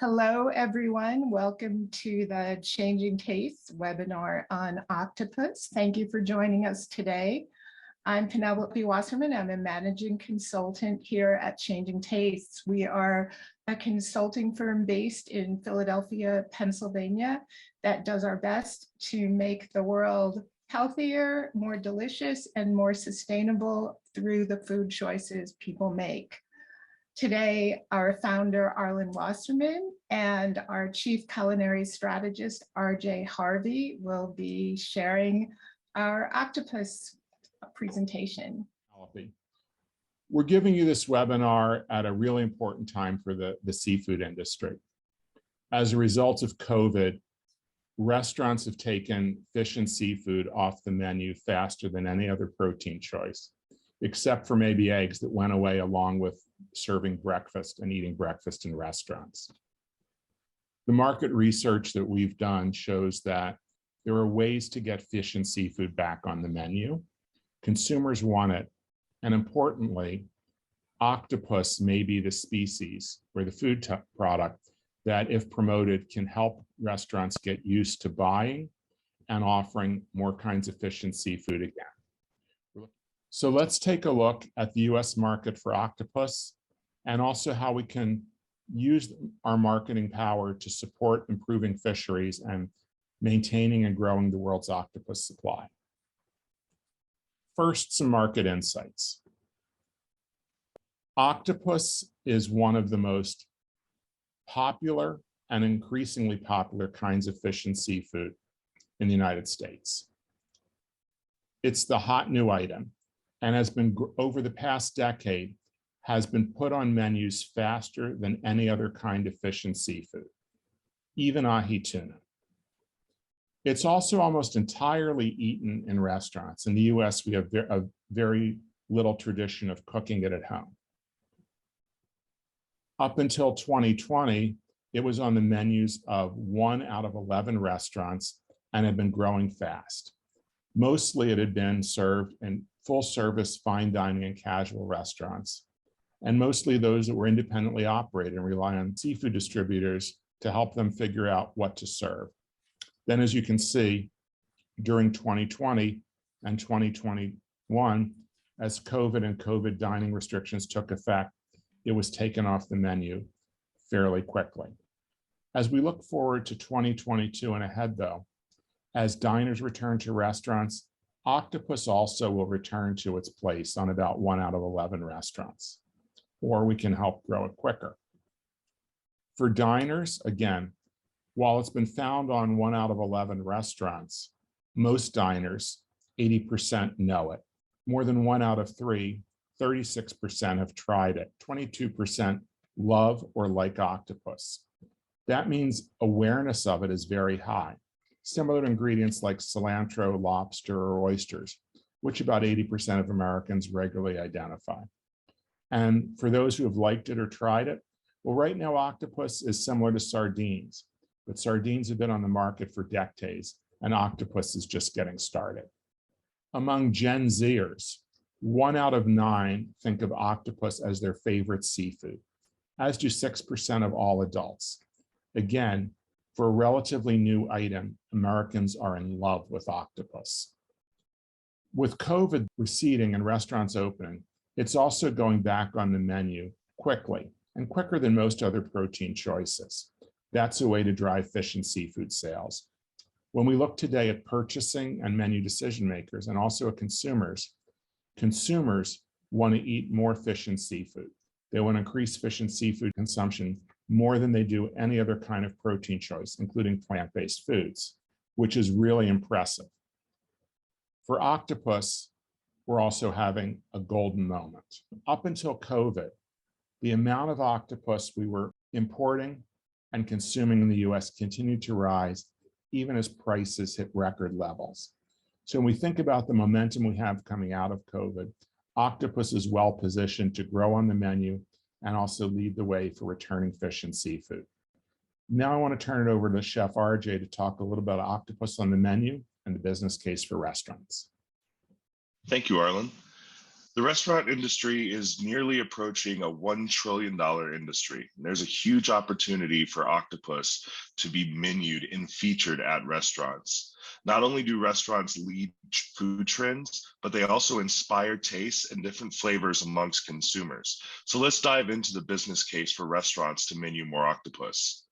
Hello, everyone. Welcome to the Changing Tastes webinar on Octopus. Thank you for joining us today. I'm Penelope Wasserman. I'm a managing consultant here at Changing Tastes. We are a consulting firm based in Philadelphia, Pennsylvania, that does our best to make the world healthier, more delicious, and more sustainable through the food choices people make. Today, our founder, Arlin Wasserman, and our chief culinary strategist, Harvey, will be sharing our Octopus presentation. We're giving you this webinar at a really important time for the seafood industry. As a result of COVID, restaurants have taken fish and seafood off the menu faster than any other protein choice, except for maybe eggs that went away along with serving breakfast and eating breakfast in restaurants. The market research that we've done shows that there are ways to get fish and seafood back on the menu. Consumers want it. And importantly, octopus may be the species or the food product that, if promoted, can help restaurants get used to buying and offering more kinds of fish and seafood again. So let's take a look at the US market for octopus and also how we can use our marketing power to support improving fisheries and maintaining and growing the world's octopus supply. First, some market insights. Octopus is one of the most popular and increasingly popular kinds of fish and seafood in the United States. It's the hot new item, and has been, over the past decade, has been put on menus faster than any other kind of fish and seafood, even ahi tuna. It's also almost entirely eaten in restaurants. In the US, we have a very little tradition of cooking it at home. Up until 2020, it was on the menus of 1 out of 11 restaurants and had been growing fast. Mostly it had been served in full-service fine dining and casual restaurants, and mostly those that were independently operated and rely on seafood distributors to help them figure out what to serve. Then, as you can see, during 2020 and 2021, as COVID and COVID dining restrictions took effect, it was taken off the menu fairly quickly. As we look forward to 2022 and ahead, though, as diners return to restaurants, octopus also will return to its place on about 1 out of 11 restaurants, or we can help grow it quicker. For diners, again, while it's been found on 1 out of 11 restaurants, most diners, 80%, know it. More than 1 out of 3, 36% have tried it. 22% love or like octopus. That means awareness of it is very high. Similar to ingredients like cilantro, lobster, or oysters, which about 80% of Americans regularly identify. And for those who have liked it or tried it, well, right now octopus is similar to sardines, but sardines have been on the market for decades, and octopus is just getting started. Among Gen Zers, 1 out of 9 think of octopus as their favorite seafood, as do 6% of all adults. Again, for a relatively new item, Americans are in love with octopus. With COVID receding and restaurants opening, it's also going back on the menu quickly, and quicker than most other protein choices. That's a way to drive fish and seafood sales. When we look today at purchasing and menu decision makers, and also at consumers want to eat more fish and seafood. They want to increase fish and seafood consumption more than they do any other kind of protein choice, including plant-based foods, which is really impressive. For octopus, we're also having a golden moment. Up until COVID, the amount of octopus we were importing and consuming in the US continued to rise, even as prices hit record levels. So when we think about the momentum we have coming out of COVID, octopus is well positioned to grow on the menu and also lead the way for returning fish and seafood. Now I want to turn it over to Chef RJ to talk a little about octopus on the menu and the business case for restaurants. Thank you, Arlen. The restaurant industry is nearly approaching a $1 trillion industry. And there's a huge opportunity for Octopus to be menued and featured at restaurants. Not only do restaurants lead food trends, but they also inspire tastes and different flavors amongst consumers. So let's dive into the business case for restaurants to menu more Octopus.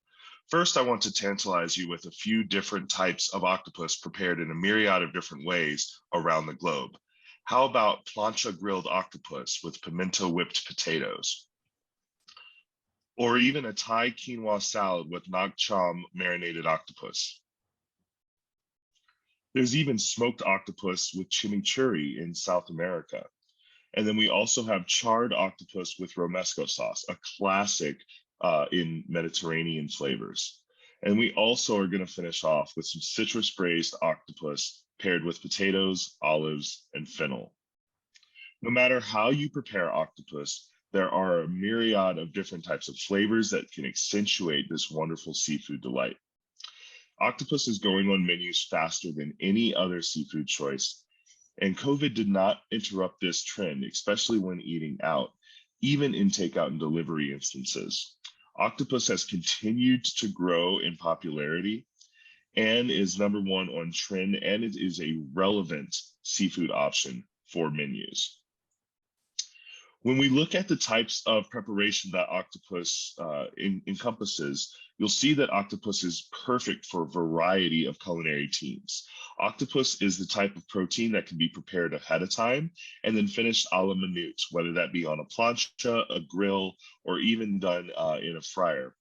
First, I want to tantalize you with a few different types of octopus prepared in a myriad of different ways around the globe. How about plancha grilled octopus with pimento whipped potatoes? Or even a Thai quinoa salad with nak cham marinated octopus. There's even smoked octopus with chimichurri in South America. And then we also have charred octopus with romesco sauce, a classic in Mediterranean flavors. And we also are going to finish off with some citrus braised octopus paired with potatoes, olives, and fennel. No matter how you prepare octopus, there are a myriad of different types of flavors that can accentuate this wonderful seafood delight. Octopus is going on menus faster than any other seafood choice, and COVID did not interrupt this trend, especially when eating out, even in takeout and delivery instances. Octopus has continued to grow in popularity and is #1 on trend, and it is a relevant seafood option for menus. When we look at the types of preparation that octopus encompasses, you'll see that octopus is perfect for a variety of culinary teams. Octopus is the type of protein that can be prepared ahead of time and then finished a la minute, whether that be on a plancha, a grill, or even done in a fryer.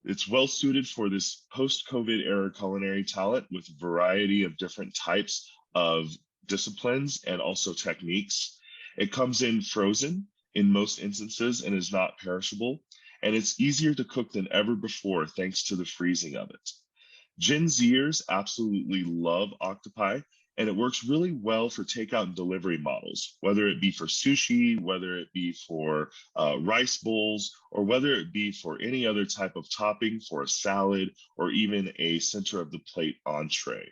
It's well suited for this post-COVID era culinary talent with a variety of different types of disciplines and also techniques. It comes in frozen in most instances and is not perishable, and it's easier to cook than ever before thanks to the freezing of it. Gen Zers absolutely love octopi, and it works really well for takeout and delivery models, whether it be for sushi, whether it be for rice bowls, or whether it be for any other type of topping for a salad or even a center of the plate entree.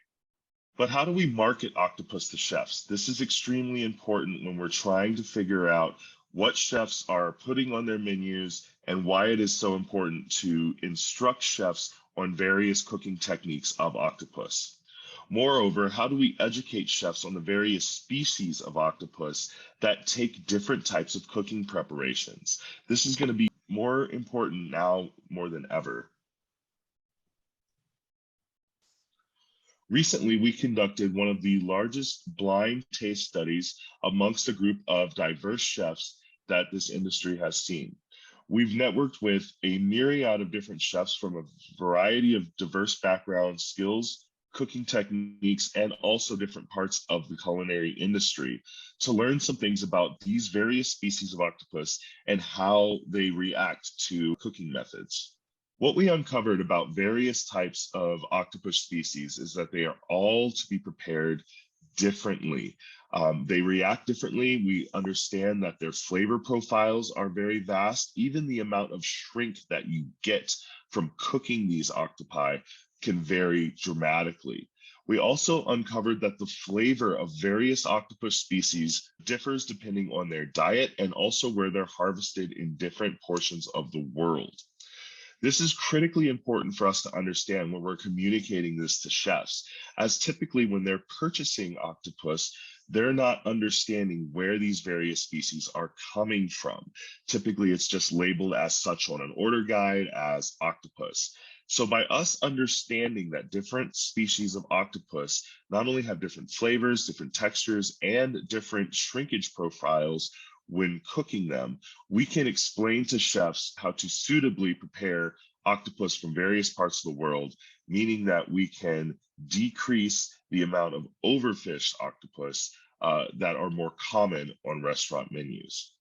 But how do we market octopus to chefs? This is extremely important when we're trying to figure out what chefs are putting on their menus and why it is so important to instruct chefs on various cooking techniques of octopus. Moreover, how do we educate chefs on the various species of octopus that take different types of cooking preparations? This is going to be more important now more than ever. Recently, we conducted one of the largest blind taste studies amongst a group of diverse chefs that this industry has seen. We've networked with a myriad of different chefs from a variety of diverse backgrounds, skills, cooking techniques, and also different parts of the culinary industry to learn some things about these various species of octopus and how they react to cooking methods. What we uncovered about various types of octopus species is that they are all to be prepared differently. They react differently. We understand that their flavor profiles are very vast. Even the amount of shrink that you get from cooking these octopi can vary dramatically. We also uncovered that the flavor of various octopus species differs depending on their diet and also where they're harvested in different portions of the world. This is critically important for us to understand when we're communicating this to chefs, as typically when they're purchasing octopus, they're not understanding where these various species are coming from. Typically, it's just labeled as such on an order guide as octopus. So by us understanding that different species of octopus not only have different flavors, different textures, and different shrinkage profiles, when cooking them, we can explain to chefs how to suitably prepare octopus from various parts of the world, meaning that we can decrease the amount of overfished octopus that are more common on restaurant menus.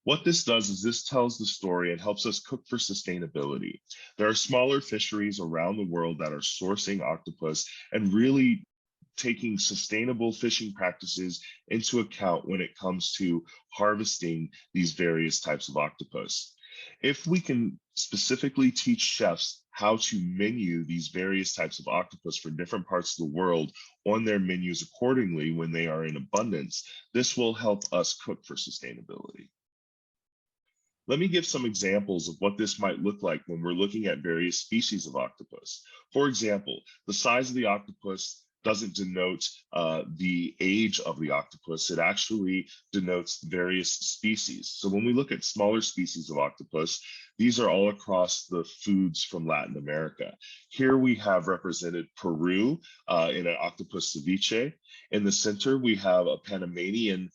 What this does is this tells the story and helps us cook for sustainability. There are smaller fisheries around the world that are sourcing octopus and really taking sustainable fishing practices into account when it comes to harvesting these various types of octopus. If we can specifically teach chefs how to menu these various types of octopus for different parts of the world on their menus accordingly when they are in abundance. This will help us cook for sustainability. Let me give some examples of what this might look like when we're looking at various species of octopus. For example, the size of the octopus doesn't denote the age of the octopus. It actually denotes various species. So when we look at smaller species of octopus, these are all across the foods from Latin America. Here we have represented Peru in an octopus ceviche. In the center, we have a Panamanian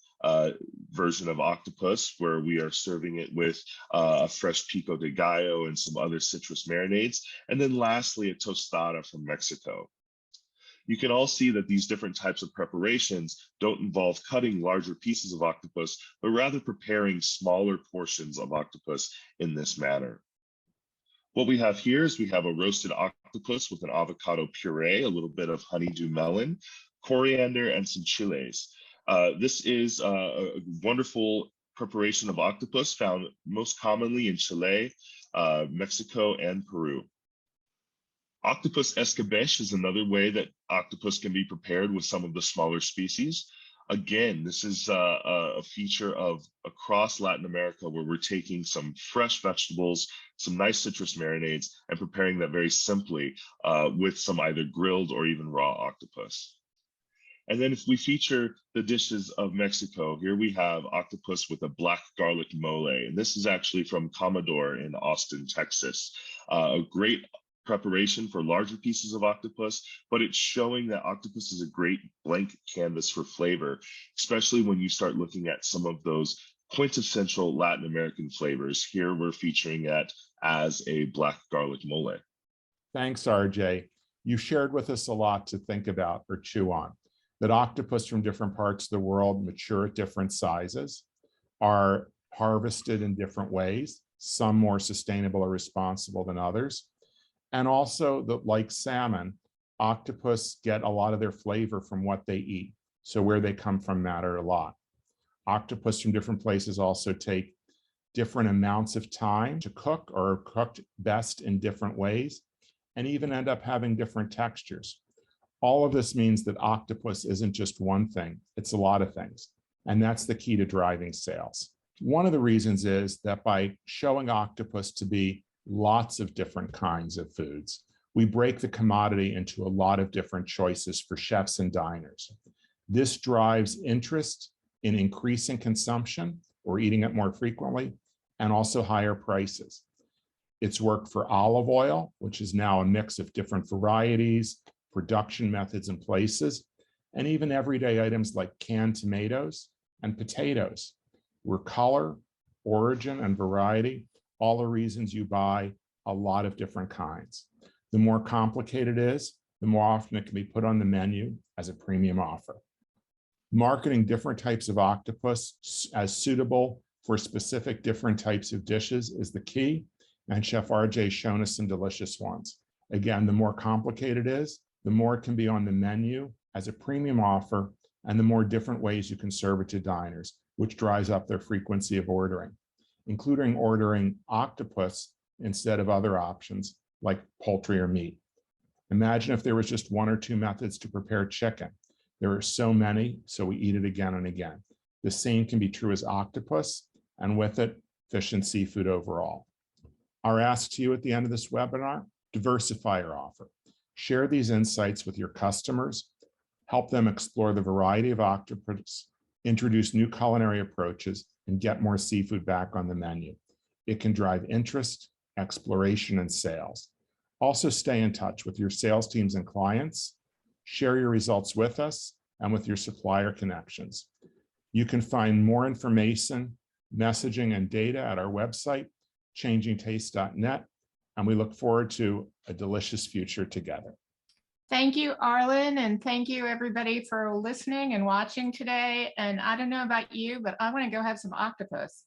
version of octopus where we are serving it with a fresh pico de gallo and some other citrus marinades. And then lastly, a tostada from Mexico. You can all see that these different types of preparations don't involve cutting larger pieces of octopus, but rather preparing smaller portions of octopus in this manner. What we have here is we have a roasted octopus with an avocado puree, a little bit of honeydew melon, coriander, and some chiles. This is a wonderful preparation of octopus found most commonly in Chile, Mexico, and Peru. Octopus escabeche is another way that octopus can be prepared with some of the smaller species. Again, this is a feature of across Latin America where we're taking some fresh vegetables, some nice citrus marinades, and preparing that very simply with some either grilled or even raw octopus. And then if we feature the dishes of Mexico, here we have octopus with a black garlic mole. And this is actually from Commodore in Austin, Texas. A great preparation for larger pieces of octopus, but it's showing that octopus is a great blank canvas for flavor, especially when you start looking at some of those quintessential Latin American flavors. Here we're featuring that as a black garlic mole. Thanks, RJ. You shared with us a lot to think about or chew on. That octopus from different parts of the world mature at different sizes, are harvested in different ways, some more sustainable or responsible than others. And also that, like salmon, octopus get a lot of their flavor from what they eat. So where they come from matter a lot. Octopus from different places also take different amounts of time to cook or are cooked best in different ways, and even end up having different textures. All of this means that octopus isn't just one thing, it's a lot of things. And that's the key to driving sales. One of the reasons is that by showing octopus to be lots of different kinds of foods, we break the commodity into a lot of different choices for chefs and diners. This drives interest in increasing consumption or eating it more frequently, and also higher prices. It's worked for olive oil, which is now a mix of different varieties, production methods and places, and even everyday items like canned tomatoes and potatoes, where color, origin, and variety all the reasons you buy a lot of different kinds. The more complicated it is, the more often it can be put on the menu as a premium offer. Marketing different types of octopus as suitable for specific different types of dishes is the key, and Chef RJ has shown us some delicious ones. Again, the more complicated it is, the more it can be on the menu as a premium offer, and the more different ways you can serve it to diners, which drives up their frequency of ordering, including ordering octopus instead of other options like poultry or meat. Imagine if there was just one or two methods to prepare chicken. There are so many, so we eat it again and again. The same can be true as octopus, and with it, fish and seafood overall. Our ask to you at the end of this webinar, diversify your offer. Share these insights with your customers, help them explore the variety of octopus, introduce new culinary approaches, and get more seafood back on the menu. It can drive interest, exploration, and sales. Also stay in touch with your sales teams and clients. Share your results with us and with your supplier connections. You can find more information, messaging, and data at our website, changingtaste.net, and we look forward to a delicious future together. Thank you, Arlin, and thank you everybody for listening and watching today. And I don't know about you, but I want to go have some octopus.